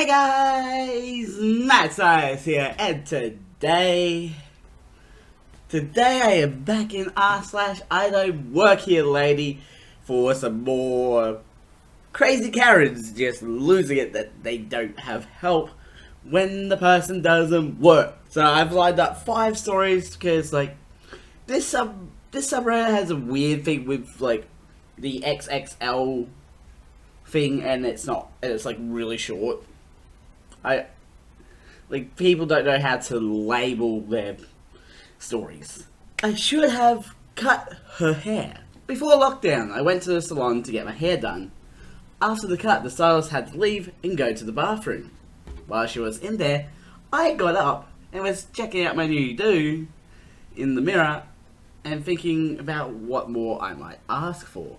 Hey guys, Matt Science here, and today I am back in r/IDontWorkHereLady for some more crazy Karens just losing it that they don't have help when the person doesn't work. So I've lined up 5 stories because this subreddit has a weird thing with the XXL thing, and it's really short. People don't know how to label their stories. I should have cut her hair. Before lockdown, I went to the salon to get my hair done. After the cut, the stylist had to leave and go to the bathroom. While she was in there, I got up and was checking out my new do in the mirror and thinking about what more I might ask for.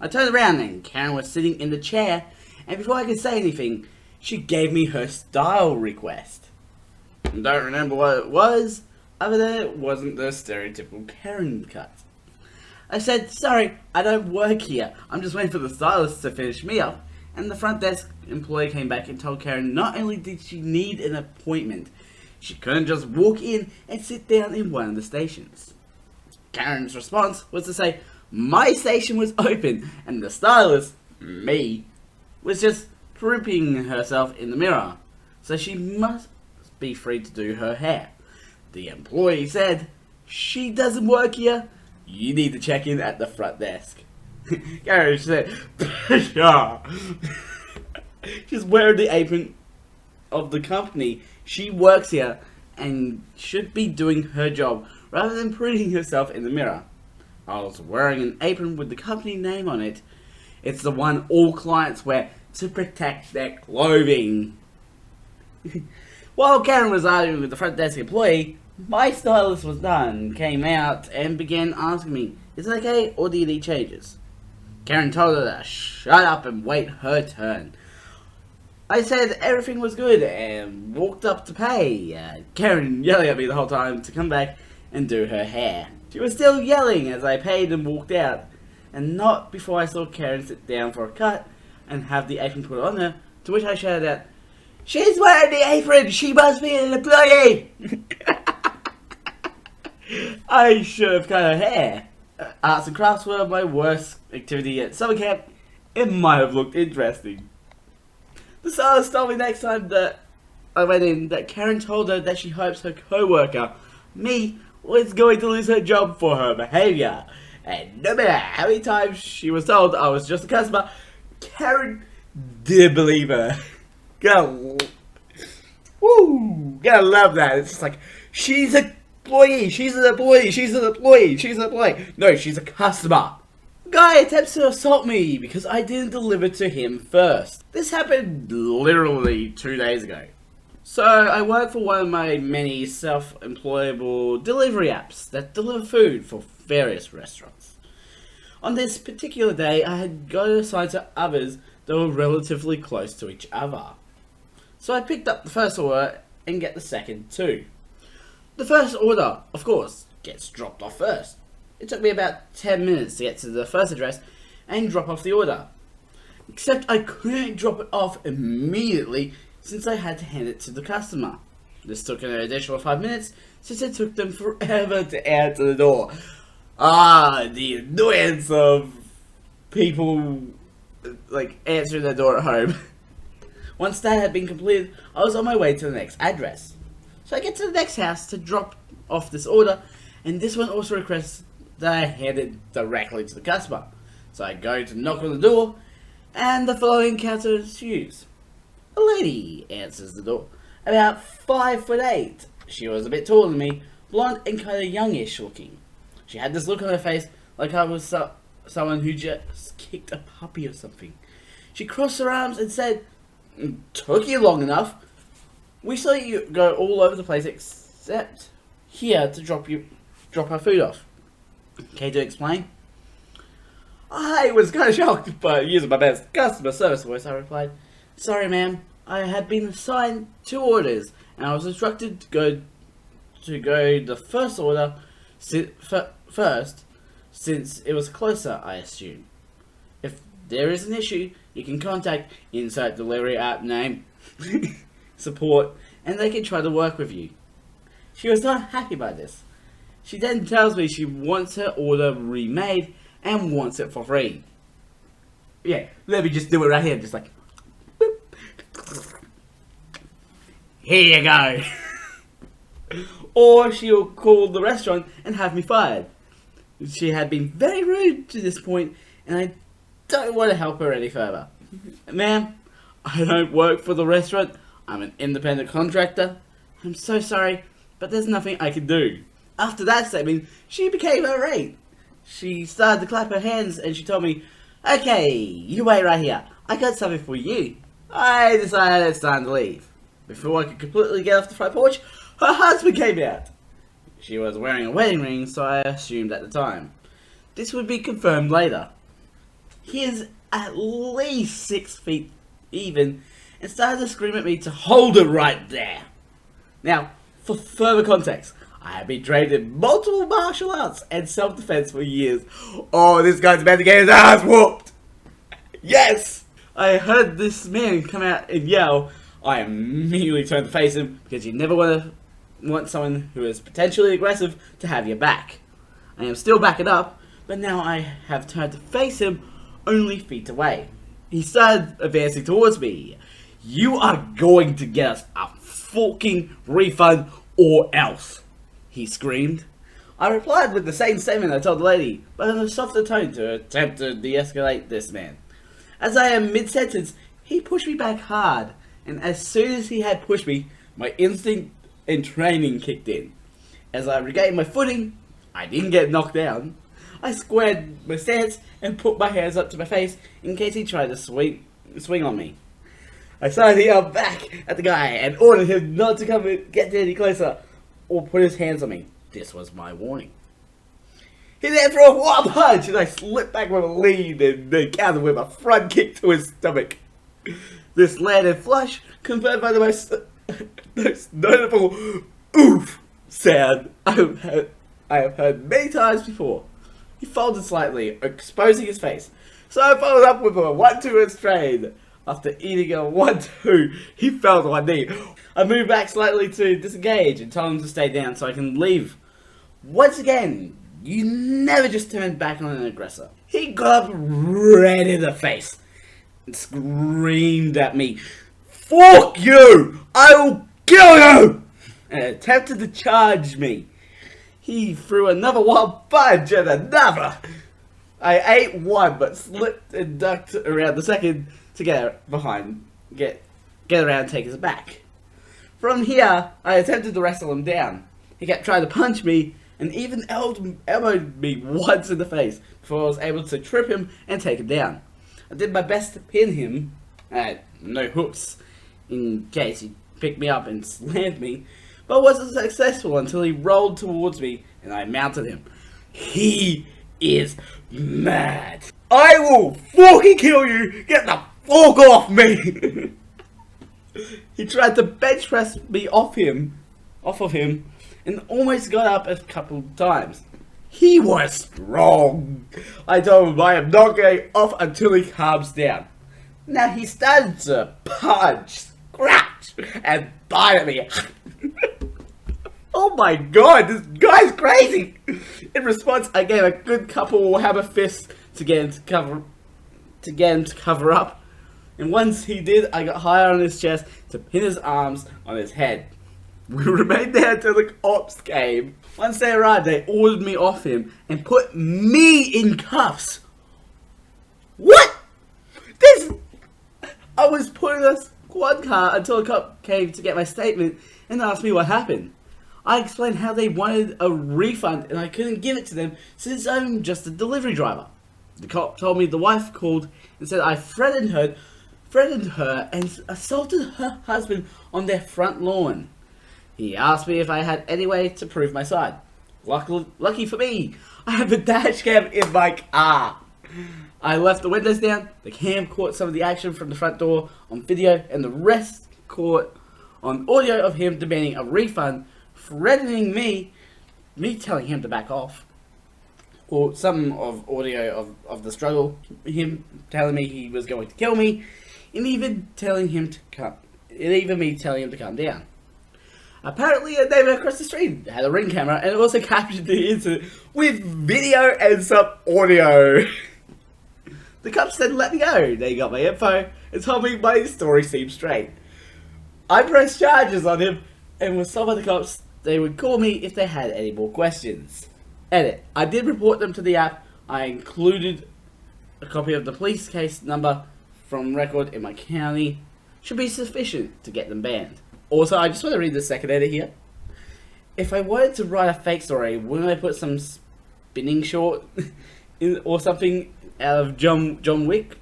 I turned around and Karen was sitting in the chair, and before I could say anything, she gave me her style request. I don't remember what it was, other than it wasn't the stereotypical Karen cut. I said, "Sorry, I don't work here. I'm just waiting for the stylist to finish me up." And the front desk employee came back and told Karen not only did she need an appointment, she couldn't just walk in and sit down in one of the stations. Karen's response was to say my station was open and the stylist, me, was just primping herself in the mirror, so she must be free to do her hair. The employee said, "She doesn't work here. You need to check in at the front desk." Karen said, "Pshaw." She's wearing the apron of the company. She works here and should be doing her job rather than printing herself in the mirror. I was wearing an apron with the company name on it. It's the one all clients wear to protect their clothing. While Karen was arguing with the front desk employee, my stylist was done, came out, and began asking me, "Is it okay or do you need changes?" Karen told her to shut up and wait her turn. I said everything was good and walked up to pay. Karen yelling at me the whole time to come back and do her hair. She was still yelling as I paid and walked out, and not before I saw Karen sit down for a cut and have the apron put on her, to which I shouted out, "She's wearing the apron! She must be an employee!" I should have cut her hair. Arts and crafts were my worst activity at summer camp. It might have looked interesting. The stylist told me next time that I went in that Karen told her that she hopes her co-worker, me, was going to lose her job for her behaviour. And no matter how many times she was told I was just a customer, Karen did believe her. Gotta love that. It's just like, she's an employee, she's an employee, she's an employee, she's an employee. No, she's a customer. Guy attempts to assault me because I didn't deliver to him first. This happened literally 2 days ago. So I work for one of my many self-employable delivery apps that deliver food for various restaurants. On this particular day, I had got assigned to others that were relatively close to each other. So I picked up the first order and get the second too. The first order, of course, gets dropped off first. It took me about 10 minutes to get to the first address and drop off the order. Except I couldn't drop it off immediately since I had to hand it to the customer. This took an additional 5 minutes since it took them forever to answer the door. The annoyance of people answering their door at home. Once that had been completed, I was on my way to the next address. So I get to the next house to drop off this order, and this one also requests that I hand it directly to the customer. So I go to knock on the door, and the following encounter ensues. A lady answers the door, about 5'8". She was a bit taller than me, blonde and kind of youngish looking. She had this look on her face like I was someone who just kicked a puppy or something. She crossed her arms and said, "Took you long enough. We saw you go all over the place except here to drop our food off. Okay to explain?" I was kind of shocked, but using my best customer service voice, I replied, "Sorry, ma'am. I had been assigned 2 orders, and I was instructed to go the first order first, since it was closer, I assume. If there is an issue, you can contact Inside Delivery app name support, and they can try to work with you. She was not happy by this. She then tells me she wants her order remade and wants it for free. Yeah, let me just do it right here, just like, boop. Here you go. Or she'll call the restaurant and have me fired. She had been very rude to this point, and I don't want to help her any further. Ma'am, I don't work for the restaurant. I'm an independent contractor. I'm so sorry, but there's nothing I can do. After that statement, she became irate. She started to clap her hands and she told me, okay, you wait right here. I got something for you. I decided it's time to leave. Before I could completely get off the front porch, her husband came out. She was wearing a wedding ring, so I assumed at the time. This would be confirmed later. He is at least 6 feet even and started to scream at me to hold it right there. Now, for further context, I have been trained in multiple martial arts and self-defense for years. Oh, this guy's about to get his ass whooped! Yes! I heard this man come out and yell. I immediately turned to face him because you never want someone who is potentially aggressive to have your back. I am still backing up, but now I have turned to face him only feet away. He started advancing towards me. You are going to get us a fucking refund or else, he screamed. I replied with the same statement I told the lady, but in a softer tone to attempt to de-escalate this man. As I am mid-sentence, he pushed me back hard, and as soon as he had pushed me, my instinct and training kicked in. As I regained my footing, I didn't get knocked down. I squared my stance and put my hands up to my face in case he tried to swing on me. I started to yell back at the guy and ordered him not to come and get any closer or put his hands on me. This was my warning. He then threw a wild punch and I slipped back with a lead and then countered with a front kick to his stomach. This landed flush, confirmed by the most notable oof sound I have heard many times before. He folded slightly, exposing his face, so I followed up with a 1-2 and straight. After eating a 1-2, he fell to one knee. I moved back slightly to disengage and told him to stay down so I can leave. Once again, you never just turn back on an aggressor. He got up red in the face and screamed at me, "Fuck you! I will kill you!" and attempted to charge me. He threw another wild punch and another. I ate one but slipped and ducked around the second to get around and take his back. From here, I attempted to wrestle him down. He kept trying to punch me and even elbowed me once in the face before I was able to trip him and take him down. I did my best to pin him, no hooks, in case he picked me up and slammed me, but wasn't successful until he rolled towards me and I mounted him. He is mad. I will fucking kill you! Get the fuck off me! He tried to bench press me off of him, and almost got up a couple times. He was strong. I told him I am not getting off until he calms down. Now he started to punch, scratch, and bite at me. Oh my god, this guy's crazy! In response, I gave a good couple hammer fists to get him to cover up. And once he did, I got higher on his chest to pin his arms on his head. We remained there until the cops came. Once they arrived, they ordered me off him and put me in cuffs. What? I was put in a squad car until a cop came to get my statement and asked me what happened. I explained how they wanted a refund and I couldn't give it to them since I'm just a delivery driver. The cop told me the wife called and said I threatened her and assaulted her husband on their front lawn. He asked me if I had any way to prove my side. Lucky for me, I have a dash cam in my car. I left the windows down, the cam caught some of the action from the front door on video, and the rest caught on audio of him demanding a refund, threatening me telling him to back off. or some of audio of the struggle, him telling me he was going to kill me, and even telling him to come, and even me telling him to calm down. Apparently, a neighbor across the street had a Ring camera, and it also captured the incident with video and some audio. The cops then let me go. They got my info and told me my story seemed straight. I pressed charges on him, and with some of the cops, they would call me if they had any more questions. Edit. I did report them to the app. I included a copy of the police case number from record in my county. Should be sufficient to get them banned. Also, I just want to read the second edit here. If I wanted to write a fake story, wouldn't I put some spinning short in, or something out of John Wick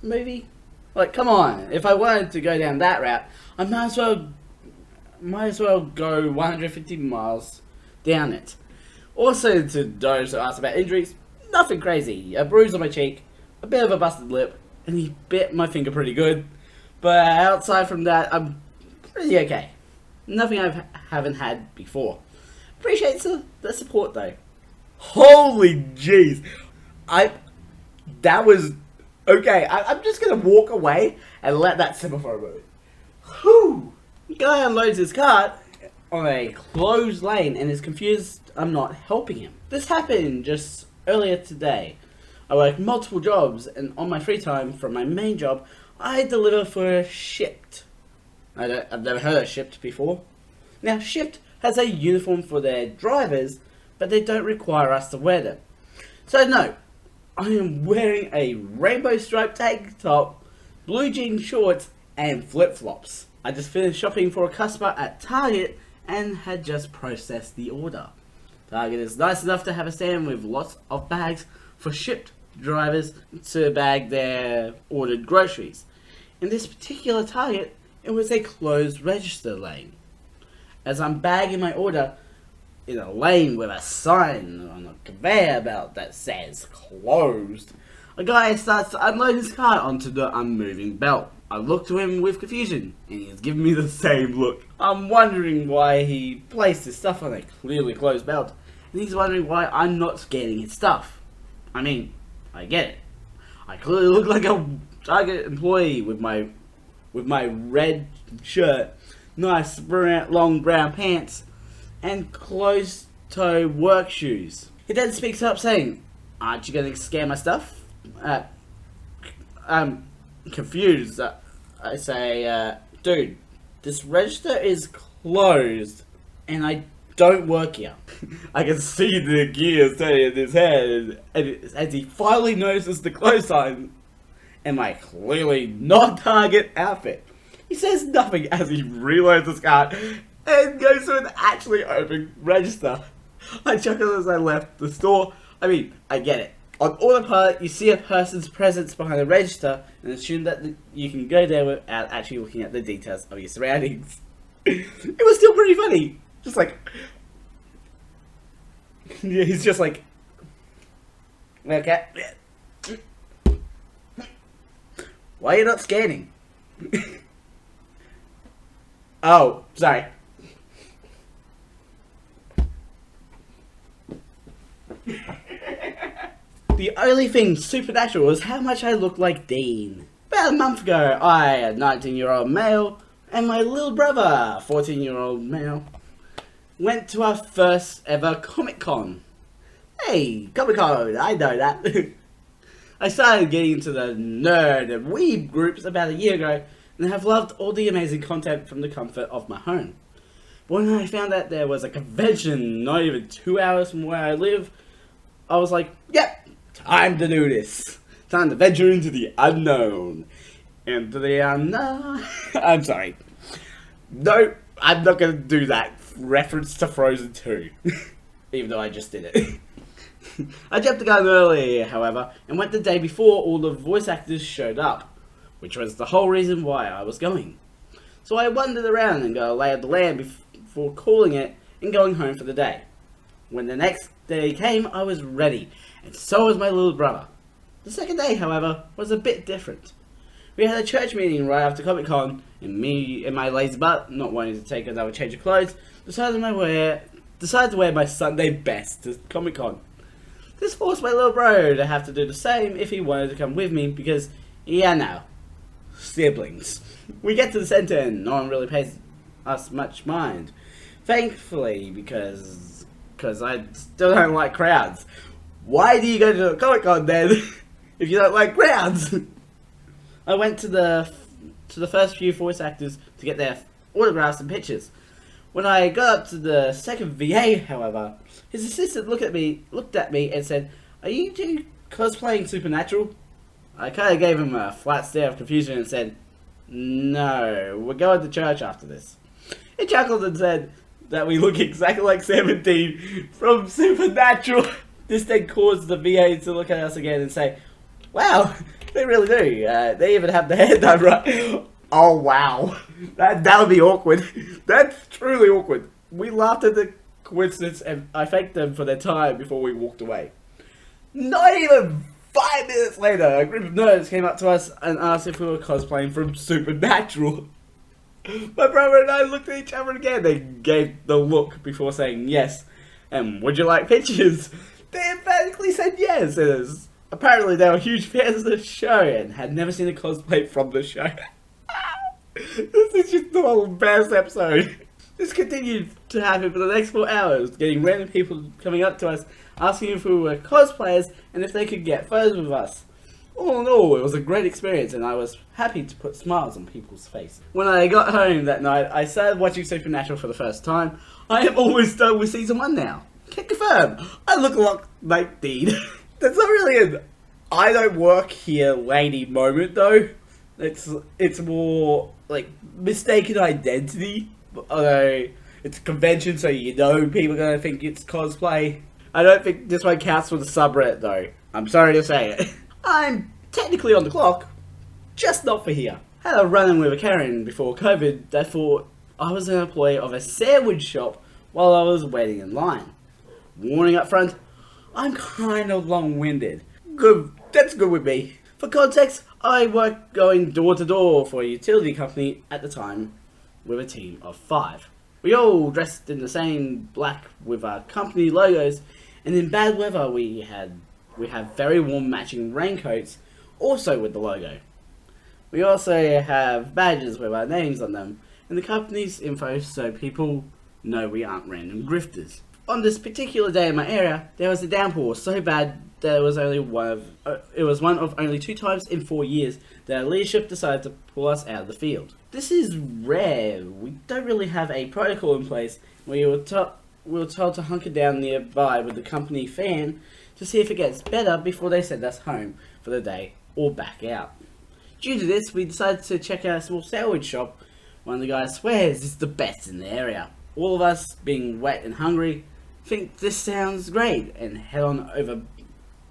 movie? Like, come on. If I wanted to go down that route, I might as well go 150 miles down it. Also, to those who asked about injuries, nothing crazy. A bruise on my cheek, a bit of a busted lip, and he bit my finger pretty good. But outside from that, I'm pretty okay. Nothing I haven't had before. Appreciate the support though. Holy jeez. That was... Okay, I'm just gonna walk away and let that simmer for a moment. Whew. The guy unloads his cart on a closed lane and is confused I'm not helping him. This happened just earlier today. I work multiple jobs, and on my free time from my main job, I deliver for Shipt. I've never heard of Shipt before. Now, Shipt has a uniform for their drivers, but they don't require us to wear them. So no, I am wearing a rainbow striped tank top, blue jean shorts, and flip-flops. I just finished shopping for a customer at Target and had just processed the order. Target is nice enough to have a stand with lots of bags for Shipt drivers to bag their ordered groceries. In this particular Target, it was a closed register lane. As I'm bagging my order in a lane with a sign on a conveyor belt that says closed, a guy starts to unload his cart onto the unmoving belt. I look to him with confusion, and he is giving me the same look. I'm wondering why he placed his stuff on a clearly closed belt, and he's wondering why I'm not scanning his stuff. I mean, I get it. I clearly look like a Target employee with my red shirt, nice long brown pants, and closed-toe work shoes. He then speaks up saying, "Aren't you going to scan my stuff?" I'm confused. I say, "Dude, this register is closed, and I don't work here." I can see the gears turning in his head as he finally notices the close sign and my clearly not Target outfit. He says nothing as he reloads his cart and goes to an actually open register. I chuckled as I left the store. I mean, I get it. On autopilot, you see a person's presence behind the register and assume that you can go there without actually looking at the details of your surroundings. It was still pretty funny. Just like... yeah, he's just like... okay. Why are you not scanning? Oh, sorry. The only thing supernatural was how much I looked like Dean. About a month ago, I, a 19-year-old male, and my little brother, 14-year-old male, went to our first ever Comic-Con. Hey, Comic-Con, I know that. I started getting into the nerd and weeb groups about a year ago, and have loved all the amazing content from the comfort of my home. But when I found out there was a convention not even 2 hours from where I live, I was like, yep, time to do this. Time to venture into the unknown. Into the unknown. I'm sorry. No, I'm not going to do that reference to Frozen 2. Even though I just did it. I jumped the gun early, however, and went the day before all the voice actors showed up, which was the whole reason why I was going. So I wandered around and got a lay of the land before calling it and going home for the day. When the next day came, I was ready, and so was my little brother. The second day, however, was a bit different. We had a church meeting right after Comic Con, and me and my lazy butt, not wanting to take another change of clothes, decided to wear my Sunday best to Comic Con. This forced my little bro to have to do the same if he wanted to come with me because, yeah, no, siblings. We get to the center and no one really pays us much mind. Thankfully, because I still don't like crowds. Why do you go to a Comic Con then if you don't like crowds? I went to the first few voice actors to get their autographs and pictures. When I got up to the second VA, however, his assistant looked at me and said, "Are you two cosplaying Supernatural?" I kind of gave him a flat stare of confusion and said, "No, we're going to church after this." He chuckled and said that we look exactly like 17 from Supernatural. This then caused the VA to look at us again and say, "Wow, they really do. They even have the hair done right." Oh wow, that would be awkward. That's truly awkward. We laughed at the coincidence and I thanked them for their time before we walked away. Not even 5 minutes later, a group of nerds came up to us and asked if we were cosplaying from Supernatural. My brother and I looked at each other again. They gave the look before saying yes. And would you like pictures? They emphatically said yes. Apparently they were huge fans of the show and had never seen a cosplay from the show. This is just the best episode. This continued to happen for the next 4 hours, getting random people coming up to us, asking if we were cosplayers and if they could get photos with us. All in all, it was a great experience and I was happy to put smiles on people's faces. When I got home that night, I started watching Supernatural for the first time. I am almost done with season 1 now. Can confirm, I look a lot like Dean. That's not really an I don't work here lady moment though. It's more like mistaken identity. Although it's a convention, so you know people are gonna think it's cosplay. I don't think this one counts for the subreddit though. I'm sorry to say it. I'm technically on the clock, just not for here. Had a run-in with a Karen before COVID that thought I was an employee of a sandwich shop while I was waiting in line. Warning up front, I'm kind of long-winded. Good, that's good with me. For context, I worked going door to door for a utility company at the time with a team of 5. We all dressed in the same black with our company logos, and in bad weather we have very warm matching raincoats also with the logo. We also have badges with our names on them and the company's info so people know we aren't random grifters. On this particular day in my area, there was a downpour so bad that it was one of only 2 times in 4 years that our leadership decided to pull us out of the field. This is rare. We don't really have a protocol in place. We were told to hunker down nearby with the company fan to see if it gets better before they send us home for the day or back out. Due to this, we decided to check out a small sandwich shop. One of the guys swears it's the best in the area. All of us, being wet and hungry, think this sounds great and head on over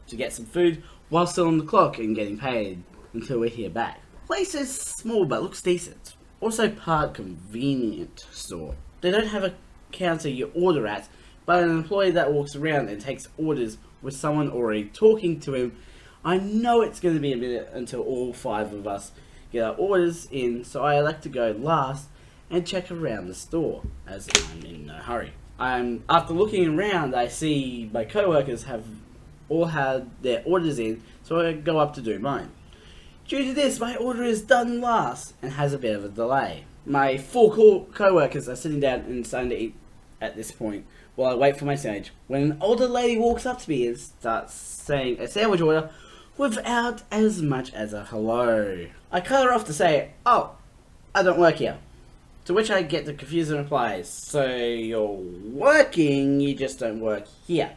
to get some food while still on the clock and getting paid until we hear back. Place is small but looks decent. Also part convenient store. They don't have a counter you order at, but an employee that walks around and takes orders with someone already talking to him. I know it's going to be a minute until all 5 of us get our orders in, so I elect to go last and check around the store as I'm in no hurry. After looking around, I see my co-workers have all had their orders in, so I go up to do mine. Due to this, my order is done last and has a bit of a delay. My 4 co-workers are sitting down and starting to eat at this point while I wait for my sandwich, when an older lady walks up to me and starts saying a sandwich order without as much as a hello. I cut her off to say, "Oh, I don't work here." To which I get the confusing reply, "So you're working, you just don't work here."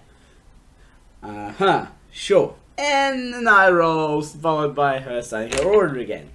Sure. And an eye rolls, followed by her saying her order again.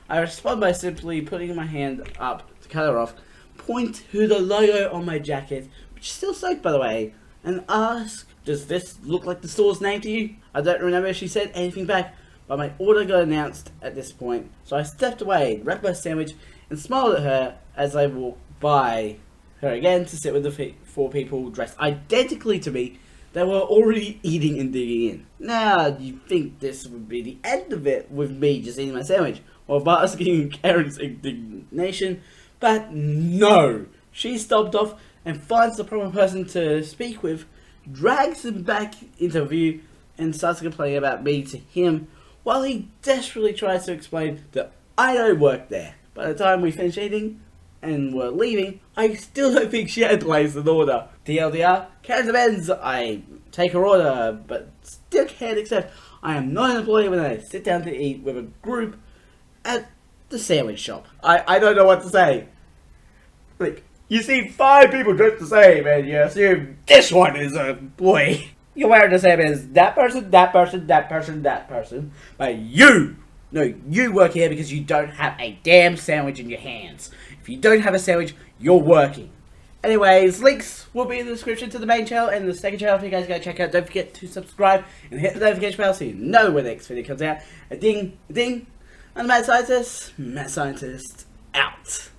I respond by simply putting my hand up to cut her off, point to the logo on my jacket, which is still soaked by the way, and ask, "Does this look like the store's name to you?" I don't remember if she said anything back, but my order got announced at this point, so I stepped away, grabbed my sandwich, and smiled at her as I walked by her again to sit with the 4 people dressed identically to me that were already eating and digging in. Now, you'd think this would be the end of it with me just eating my sandwich while basking in Karen's indignation, but no! She stopped off and finds the proper person to speak with, drags him back into view, and starts complaining about me to him while he desperately tries to explain that I don't work there. By the time we finish eating and were leaving, I still don't think she had placed an order. TLDR, Karen's amends, I take her order, but still can't accept I am not an employee when I sit down to eat with a group at the sandwich shop. I don't know what to say. Like, you see 5 people dressed the same and you assume this one is an employee. You're wearing the same as that person, that person, that person, that person. But you work here because you don't have a damn sandwich in your hands. If you don't have a sandwich, you're working. Anyways, links will be in the description to the main channel and the second channel if you guys go check out. Don't forget to subscribe and hit the notification bell so you know when the next video comes out. A ding, a ding. I'm the Mad Scientist. Mad Scientist out.